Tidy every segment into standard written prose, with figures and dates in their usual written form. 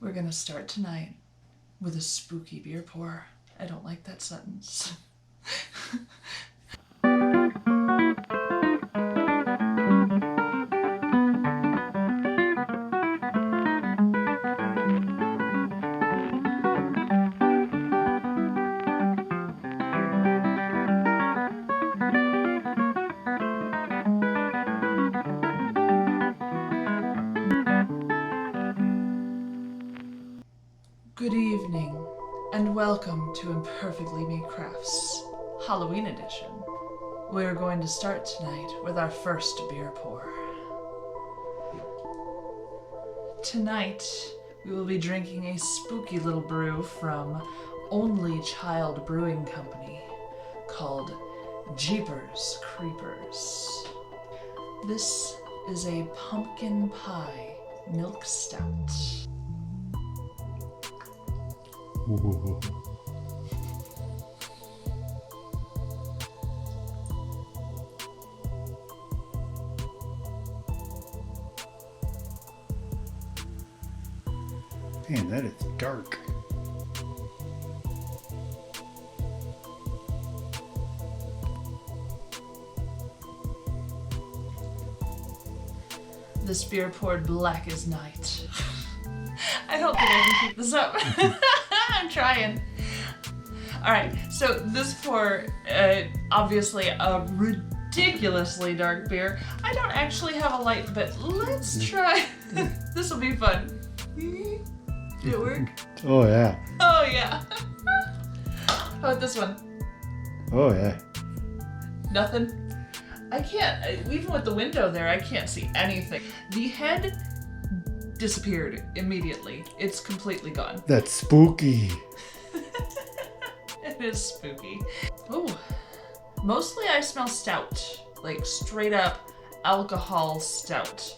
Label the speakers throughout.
Speaker 1: We're gonna start tonight with a spooky beer pour. I don't like that sentence. Good evening, and welcome to Imperfectly Made Crafts, Halloween edition. We're going to start tonight with our first beer pour. Tonight, we will be drinking a spooky little brew from Only Child Brewing Company called Jeepers Creepers. This is a pumpkin pie milk stout.
Speaker 2: Ooh. Man, that is dark.
Speaker 1: This beer poured black as night. I don't think I can keep this up. I'm trying. Alright, so this pour, obviously a ridiculously dark beer. I don't actually have a light, but let's try. This will be fun. Did it work?
Speaker 2: Oh yeah.
Speaker 1: Oh yeah. How about this one?
Speaker 2: Oh yeah.
Speaker 1: Nothing? I can't, even with the window there, I can't see anything. The head disappeared immediately. It's completely gone.
Speaker 2: That's spooky.
Speaker 1: It is spooky. Ooh. Mostly I smell stout. Like straight up alcohol stout.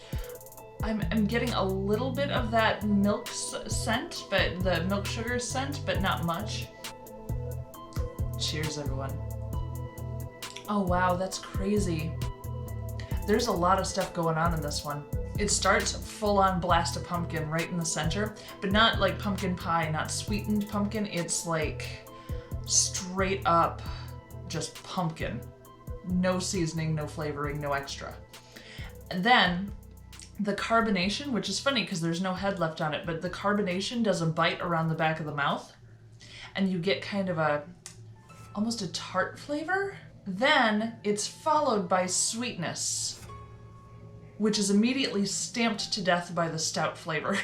Speaker 1: I'm getting a little bit of that milk scent, but the milk sugar scent, but not much. Cheers, everyone. Oh wow, that's crazy. There's a lot of stuff going on in this one. It starts full on blast of pumpkin right in the center, but not like pumpkin pie, not sweetened pumpkin. It's like straight up just pumpkin. No seasoning, no flavoring, no extra. And then the carbonation, which is funny because there's no head left on it, but the carbonation does a bite around the back of the mouth and you get kind of almost a tart flavor. Then it's followed by sweetness, which is immediately stamped to death by the stout flavor.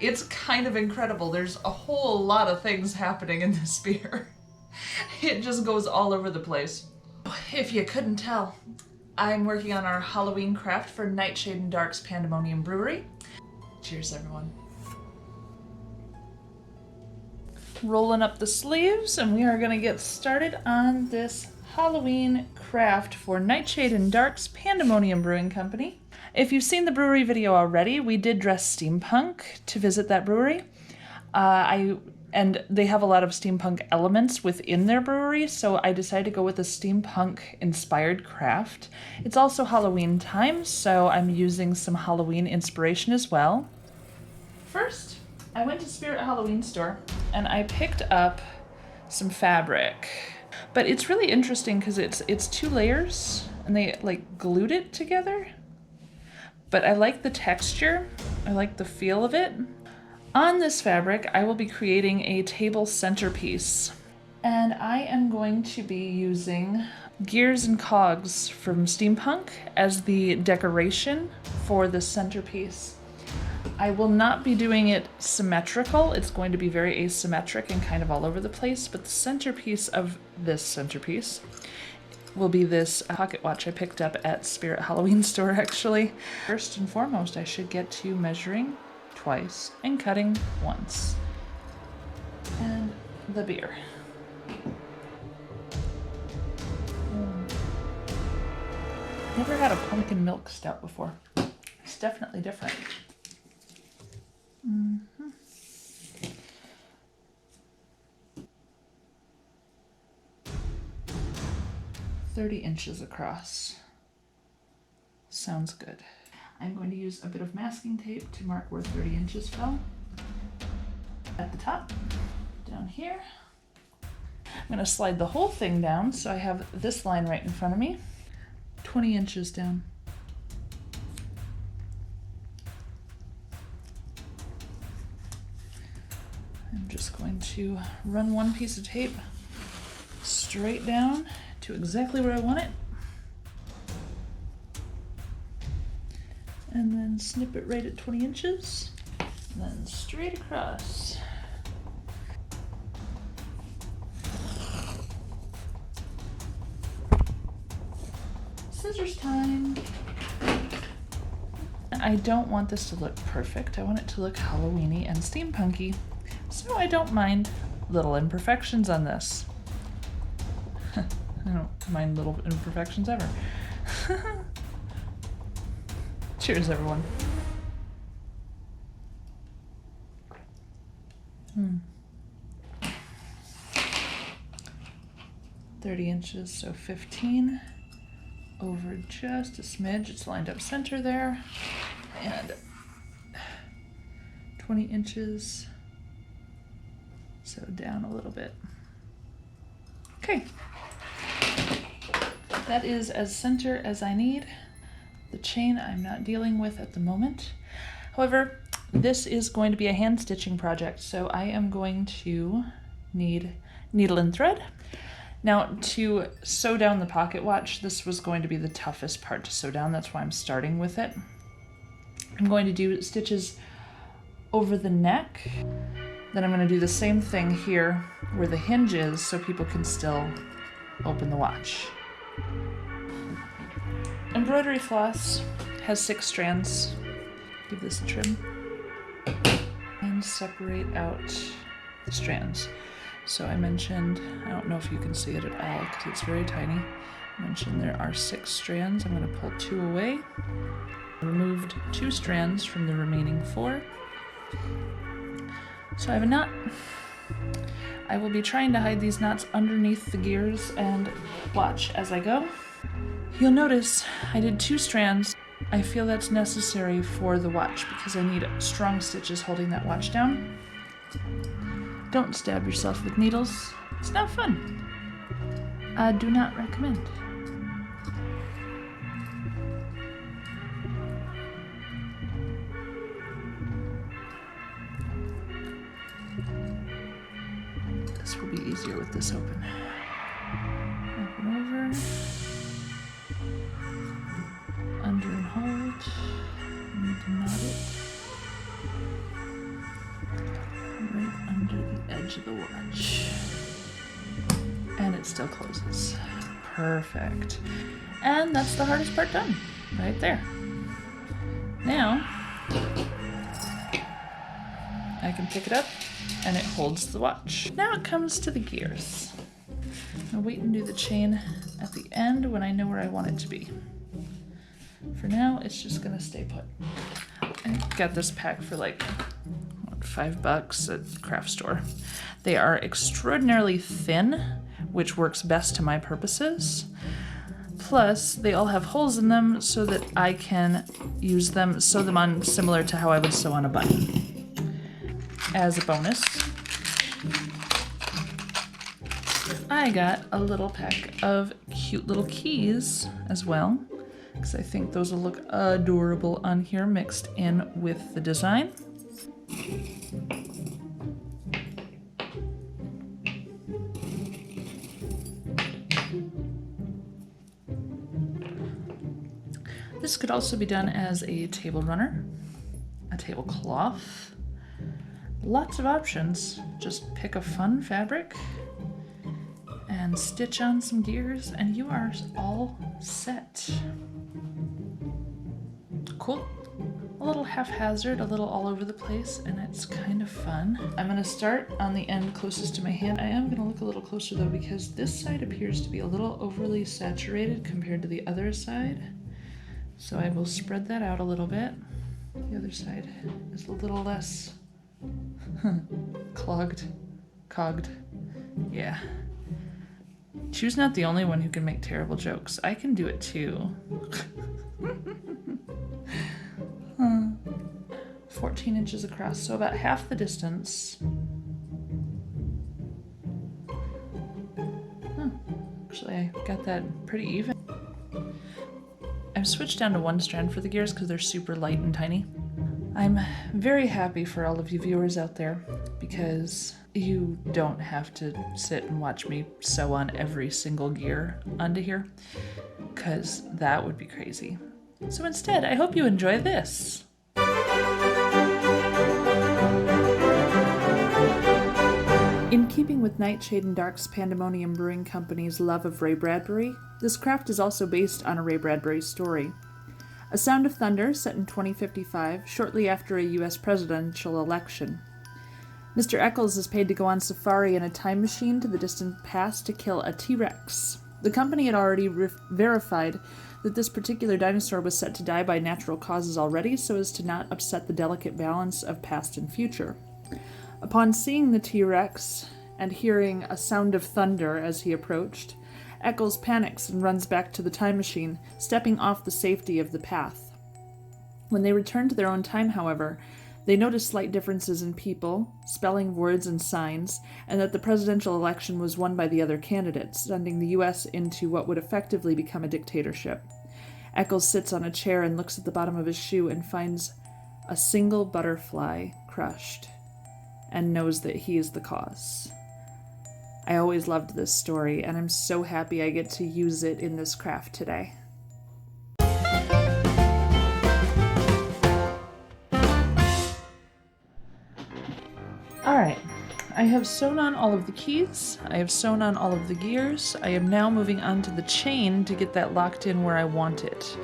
Speaker 1: It's kind of incredible. There's a whole lot of things happening in this beer. It just goes all over the place. If you couldn't tell, I'm working on our Halloween craft for Nightshade and Dark's Pandemonium Brewery. Cheers, everyone. Rolling up the sleeves, and we are gonna get started on this Halloween craft for Nightshade and Dark's Pandemonium Brewing Company. If you've seen the brewery video already, we did dress steampunk to visit that brewery. And they have a lot of steampunk elements within their brewery, so I decided to go with a steampunk-inspired craft. It's also Halloween time, so I'm using some Halloween inspiration as well. First, I went to Spirit Halloween store, and I picked up some fabric. But it's really interesting because it's 2 layers, and they like glued it together. But I like the texture, I like the feel of it. On this fabric, I will be creating a table centerpiece. And I am going to be using gears and cogs from Steampunk as the decoration for the centerpiece. I will not be doing it symmetrical. It's going to be very asymmetric and kind of all over the place, but the centerpiece of this centerpiece will be this pocket watch I picked up at Spirit Halloween store, actually. First and foremost, I should get to measuring twice and cutting once. And the beer. Never had a pumpkin milk stout before. It's definitely different. 30 inches across. Sounds good. I'm going to use a bit of masking tape to mark where 30 inches fell. at the top, down here. I'm gonna slide the whole thing down so I have this line right in front of me, 20 inches down. I'm just going to run one piece of tape straight down to exactly where I want it. And then snip it right at 20 inches, and then straight across. Scissors time. I don't want this to look perfect. I want it to look Halloween-y and steampunky, so I don't mind little imperfections on this. I don't mind little imperfections ever. Cheers, everyone. 30 inches, so 15 over just a smidge. It's lined up center there. And 20 inches, so down a little bit. Okay. That is as center as I need. The chain I'm not dealing with at the moment. However, this is going to be a hand stitching project, so I am going to need needle and thread. Now, to sew down the pocket watch, this was going to be the toughest part to sew down. That's why I'm starting with it. I'm going to do stitches over the neck. Then I'm going to do the same thing here where the hinge is so people can still open the watch. Embroidery floss has 6 strands. Give this a trim and separate out the strands. So I mentioned, I don't know if you can see it at all because it's very tiny. I mentioned there are 6 strands. I'm going to pull 2 away. I removed 2 strands from the remaining 4. So I have a knot. I will be trying to hide these knots underneath the gears and watch as I go. You'll notice I did 2 strands. I feel that's necessary for the watch because I need strong stitches holding that watch down. Don't stab yourself with needles. It's not fun. I do not recommend. This will be easier with this open. Open over. Under and hold. You need to knot it right under the edge of the watch. And it still closes. Perfect. And that's the hardest part done, right there. Now, I can pick it up and it holds the watch. Now it comes to the gears. I'll wait and do the chain at the end when I know where I want it to be. For now, it's just gonna stay put. I got this pack for like, what, $5 at craft store. They are extraordinarily thin, which works best to my purposes. Plus, they all have holes in them so that I can use them, sew them on similar to how I would sew on a button. As a bonus, I got a little pack of cute little keys as well, because I think those will look adorable on here mixed in with the design. This could also be done as a table runner, a tablecloth. Lots of options. Just pick a fun fabric and stitch on some gears and you are all set. Cool. A little haphazard, a little all over the place, and it's kind of fun. I'm gonna start on the end closest to my hand. I am gonna look a little closer though because this side appears to be a little overly saturated compared to the other side. So I will spread that out a little bit. The other side is a little less cogged. Yeah. Chu's not the only one who can make terrible jokes. I can do it too. 14 inches across, so about half the distance Actually, I got that pretty even. I've switched down to 1 strand for the gears because they're super light and tiny. I'm very happy for all of you viewers out there because you don't have to sit and watch me sew on every single gear onto here, because that would be crazy. So instead, I hope you enjoy this. In keeping with Nightshade and Dark's Pandemonium Brewing Company's love of Ray Bradbury, this craft is also based on a Ray Bradbury story. A Sound of Thunder, set in 2055, shortly after a U.S. presidential election. Mr. Eccles is paid to go on safari in a time machine to the distant past to kill a T-Rex. The company had already verified that this particular dinosaur was set to die by natural causes already, so as to not upset the delicate balance of past and future. Upon seeing the T-Rex and hearing a sound of thunder as he approached, Eccles panics and runs back to the time machine, stepping off the safety of the path. When they return to their own time, however, they notice slight differences in people, spelling of words and signs, and that the presidential election was won by the other candidates, sending the U.S. into what would effectively become a dictatorship. Eccles sits on a chair and looks at the bottom of his shoe and finds a single butterfly crushed, and knows that he is the cause. I always loved this story, and I'm so happy I get to use it in this craft today. Alright, I have sewn on all of the keys, I have sewn on all of the gears, I am now moving on to the chain to get that locked in where I want it.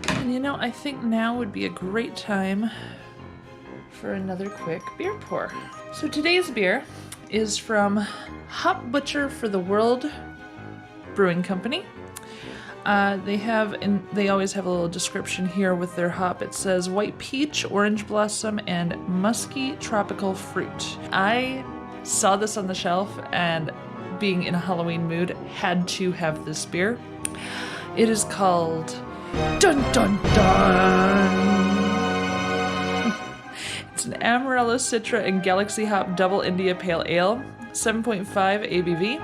Speaker 1: And you know, I think now would be a great time for another quick beer pour. So today's beer is from Hop Butcher for the World Brewing Company. They always have a little description here with their hop. It says white peach, orange blossom, and musky tropical fruit. I saw this on the shelf and, being in a Halloween mood, had to have this beer. It is called Dun Dun Dun! It's an Amarella, Citra, and Galaxy Hop Double India Pale Ale, 7.5 ABV.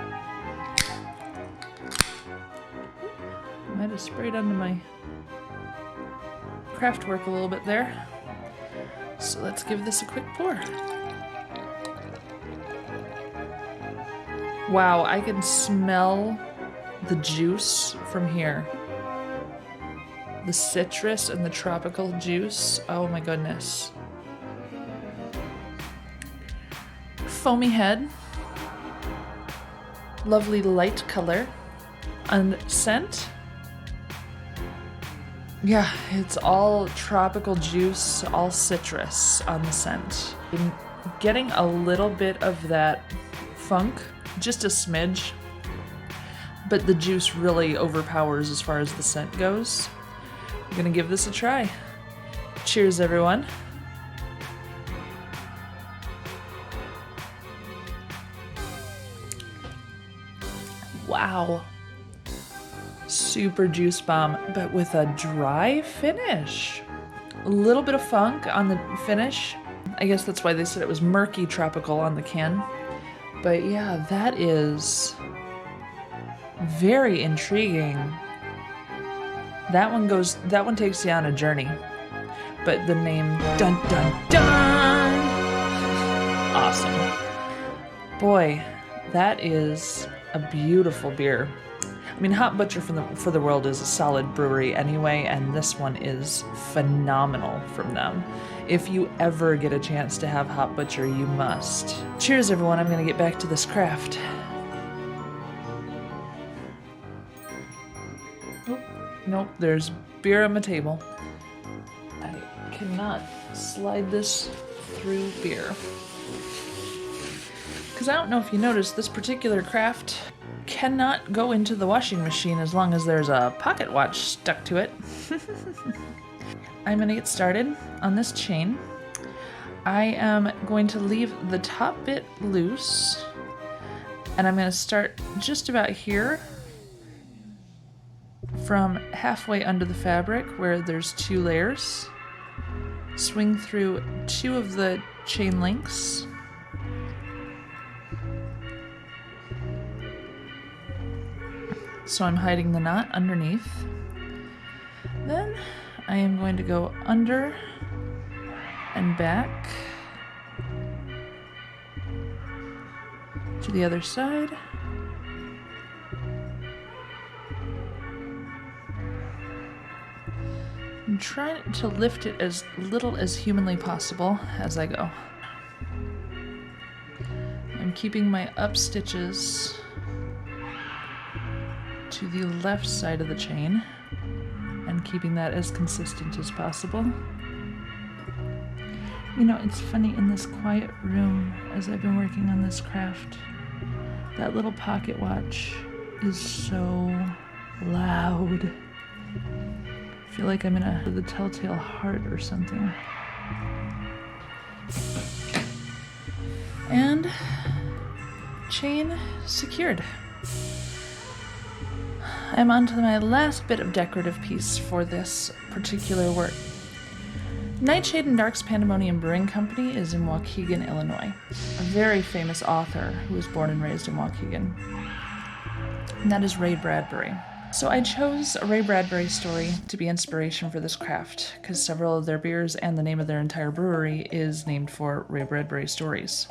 Speaker 1: Might have sprayed onto my craft work a little bit there. So let's give this a quick pour. Wow, I can smell the juice from here. The citrus and the tropical juice. Oh my goodness. Foamy head, lovely light color, and scent. Yeah, it's all tropical juice, all citrus on the scent. I'm getting a little bit of that funk, just a smidge, but the juice really overpowers as far as the scent goes. I'm gonna give this a try. Cheers, everyone. Wow. Super juice bomb, but with a dry finish. A little bit of funk on the finish. I guess that's why they said it was murky tropical on the can. But yeah, that is very intriguing. That one takes you on a journey. But the name Dun Dun Dun! Awesome. Boy, that is a beautiful beer. I mean, Hop Butcher for the World is a solid brewery anyway, and this one is phenomenal from them. If you ever get a chance to have Hop Butcher, you must. Cheers, everyone. I'm going to get back to this craft. Oh, nope, there's beer on my table. I cannot slide this through beer. Because I don't know if you noticed, this particular craft cannot go into the washing machine as long as there's a pocket watch stuck to it. I'm going to get started on this chain. I am going to leave the top bit loose, and I'm going to start just about here from halfway under the fabric where there's 2 layers. Swing through 2 of the chain links. So I'm hiding the knot underneath. Then I am going to go under and back to the other side. I'm trying to lift it as little as humanly possible as I go. I'm keeping my up stitches to the left side of the chain and keeping that as consistent as possible. You know, it's funny, in this quiet room as I've been working on this craft, that little pocket watch is so loud. I feel like I'm in the Telltale Heart or something. And chain secured. I'm on to my last bit of decorative piece for this particular work. Nightshade and Dark's Pandemonium Brewing Company is in Waukegan, Illinois. A very famous author who was born and raised in Waukegan. And that is Ray Bradbury. So I chose a Ray Bradbury story to be inspiration for this craft, because several of their beers and the name of their entire brewery is named for Ray Bradbury stories.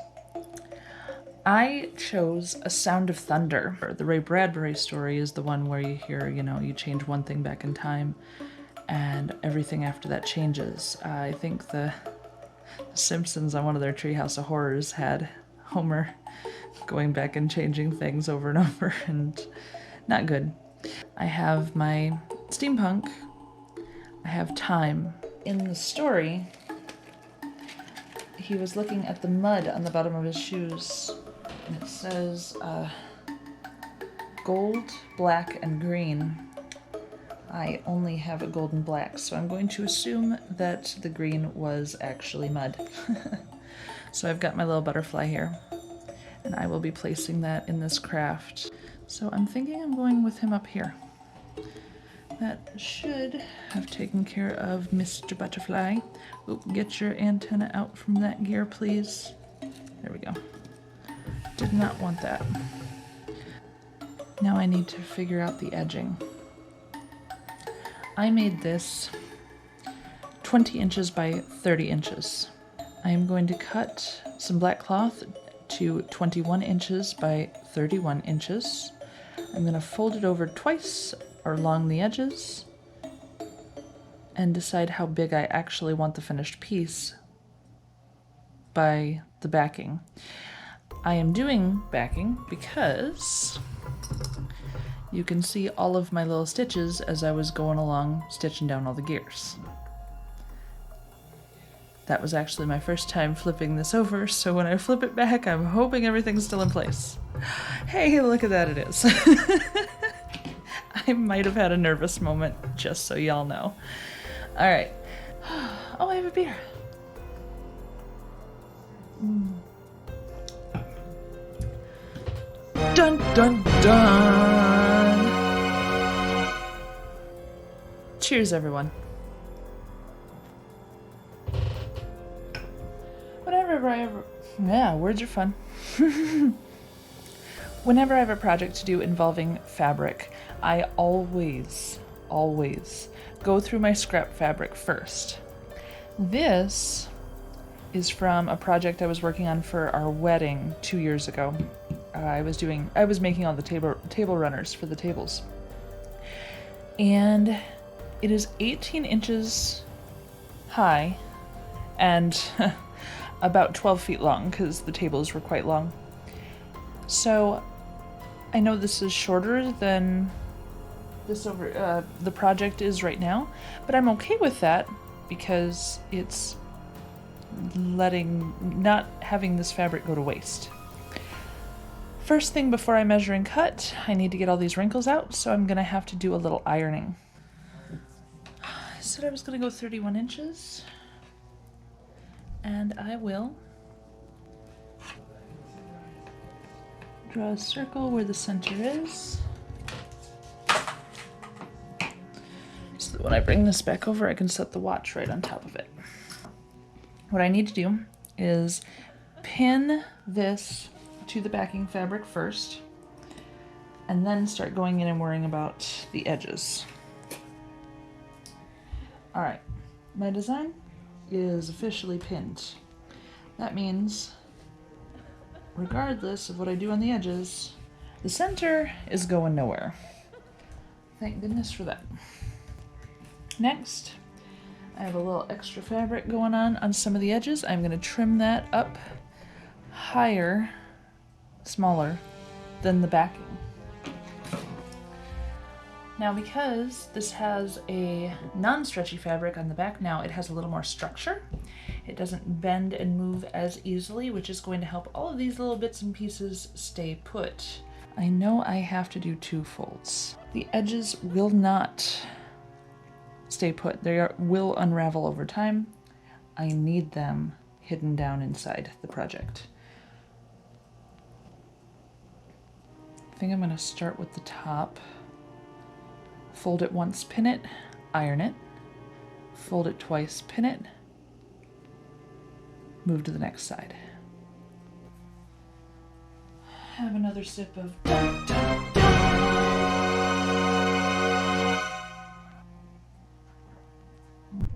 Speaker 1: I chose A Sound of Thunder. The Ray Bradbury story is the one where you hear, you change one thing back in time and everything after that changes. I think the Simpsons on one of their Treehouse of Horrors had Homer going back and changing things over and over, and not good. I have my steampunk. I have time. In the story, he was looking at the mud on the bottom of his shoes, and it says gold, black, and green. I only have a gold and black, so I'm going to assume that the green was actually mud. So I've got my little butterfly here, and I will be placing that in this craft. So I'm thinking I'm going with him up here. That should have taken care of Mr. Butterfly. Oop, get your antenna out from that gear, please. There we go. Did not want that. Now I need to figure out the edging. I made this 20 inches by 30 inches. I am going to cut some black cloth to 21 inches by 31 inches. I'm going to fold it over twice or along the edges and decide how big I actually want the finished piece by the backing. I am doing backing because you can see all of my little stitches as I was going along stitching down all the gears. That was actually my first time flipping this over, so when I flip it back, I'm hoping everything's still in place. Hey, look at that, it is. I might have had a nervous moment, just so y'all know. All right. Oh, I have a beer. Dun, dun, dun. Cheers, everyone. Yeah, words are fun. Whenever I have a project to do involving fabric, I always go through my scrap fabric first. This is from a project I was working on for our wedding 2 years ago. I was making all the table runners for the tables. And it is 18 inches high and about 12 feet long, because the tables were quite long. So I know this is shorter than this the project is right now, but I'm okay with that because it's not having this fabric go to waste. First thing before I measure and cut, I need to get all these wrinkles out, so I'm gonna have to do a little ironing. I said I was gonna go 31 inches. And I will draw a circle where the center is, so that when I bring this back over, I can set the watch right on top of it. What I need to do is pin this to the backing fabric first, and then start going in and worrying about the edges. All right, my design is officially pinned. That means, regardless of what I do on the edges, the center is going nowhere. Thank goodness for that. Next, I have a little extra fabric going on some of the edges. I'm going to trim that up higher, smaller than the backing. Now, because this has a non-stretchy fabric on the back now, it has a little more structure. It doesn't bend and move as easily, which is going to help all of these little bits and pieces stay put. I know I have to do 2 folds. The edges will not stay put. They will unravel over time. I need them hidden down inside the project. I think I'm going to start with the top. Fold it once, pin it, iron it. Fold it twice, pin it. Move to the next side. Have another sip of dun, dun, dun.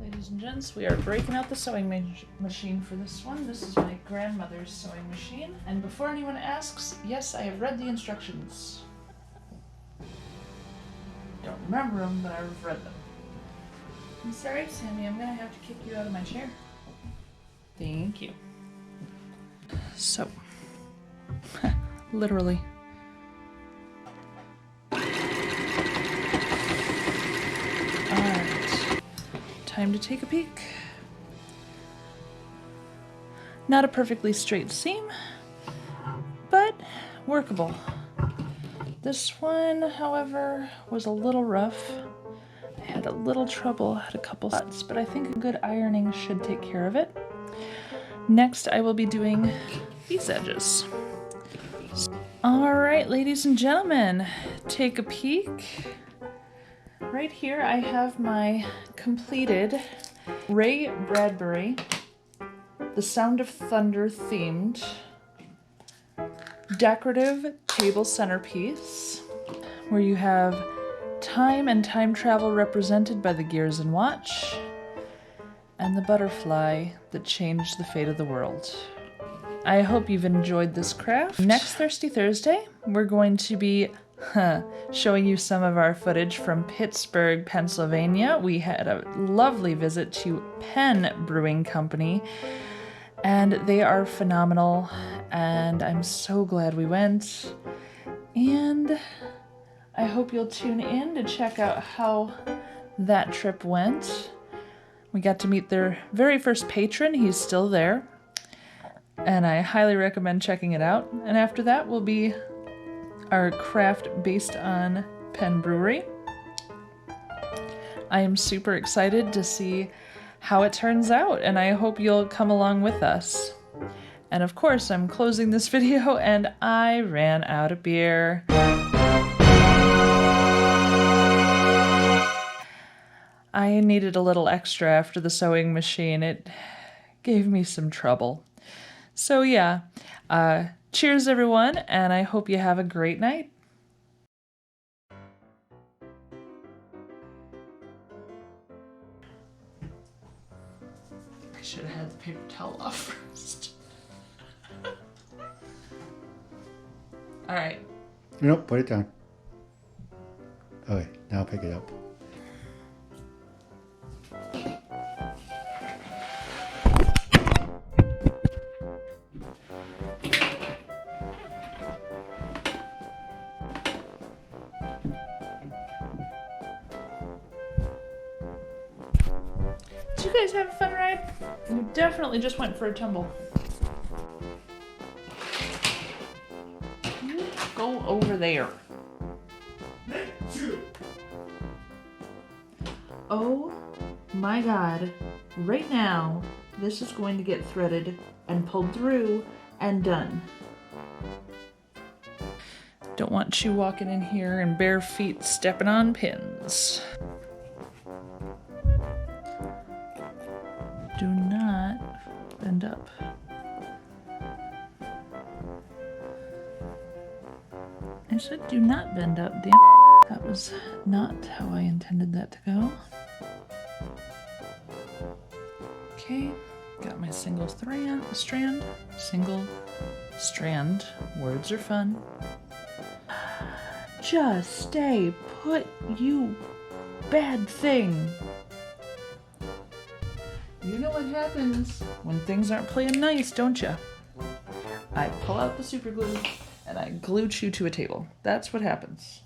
Speaker 1: Ladies and gents, we are breaking out the sewing machine for this one. This is my grandmother's sewing machine. And before anyone asks, yes, I have read the instructions. Don't remember them, but I've read them. I'm sorry, Sammy, I'm gonna have to kick you out of my chair. Thank you. So, literally. Alright, time to take a peek. Not a perfectly straight seam, but workable. This one, however, was a little rough. I had a little trouble, had a couple spots, but I think a good ironing should take care of it. Next, I will be doing these edges. All right, ladies and gentlemen, take a peek. Right here, I have my completed Ray Bradbury, The Sound of Thunder themed decorative table centerpiece, where you have time and time travel represented by the gears and watch, and the butterfly that changed the fate of the world. I hope you've enjoyed this craft. Next Thirsty Thursday, we're going to be showing you some of our footage from Pittsburgh, Pennsylvania. We had a lovely visit to Penn Brewing Company, and they are phenomenal, and I'm so glad we went. And I hope you'll tune in to check out how that trip went. We got to meet their very first patron. He's still there, and I highly recommend checking it out. And after that will be our craft based on Penn Brewery. I am super excited to see how it turns out, and I hope you'll come along with us. And of course, I'm closing this video and I ran out of beer. I needed a little extra after the sewing machine. It gave me some trouble. So yeah, cheers everyone, and I hope you have a great night. I should have had the paper towel off first. All right.
Speaker 2: Nope, put it down. Okay, now pick it up.
Speaker 1: Did you guys have a fun ride? You definitely just went for a tumble. You go over there. Oh my god. Right now, this is going to get threaded and pulled through and done. Don't want you walking in here in bare feet stepping on pins. Do not bend up. I said do not bend up, damn. That was not how I intended that to go. Okay, got my single strand. Words are fun. Just stay put, you bad thing. You know what happens when things aren't playing nice, don't you? I pull out the super glue and I glue you to a table. That's what happens.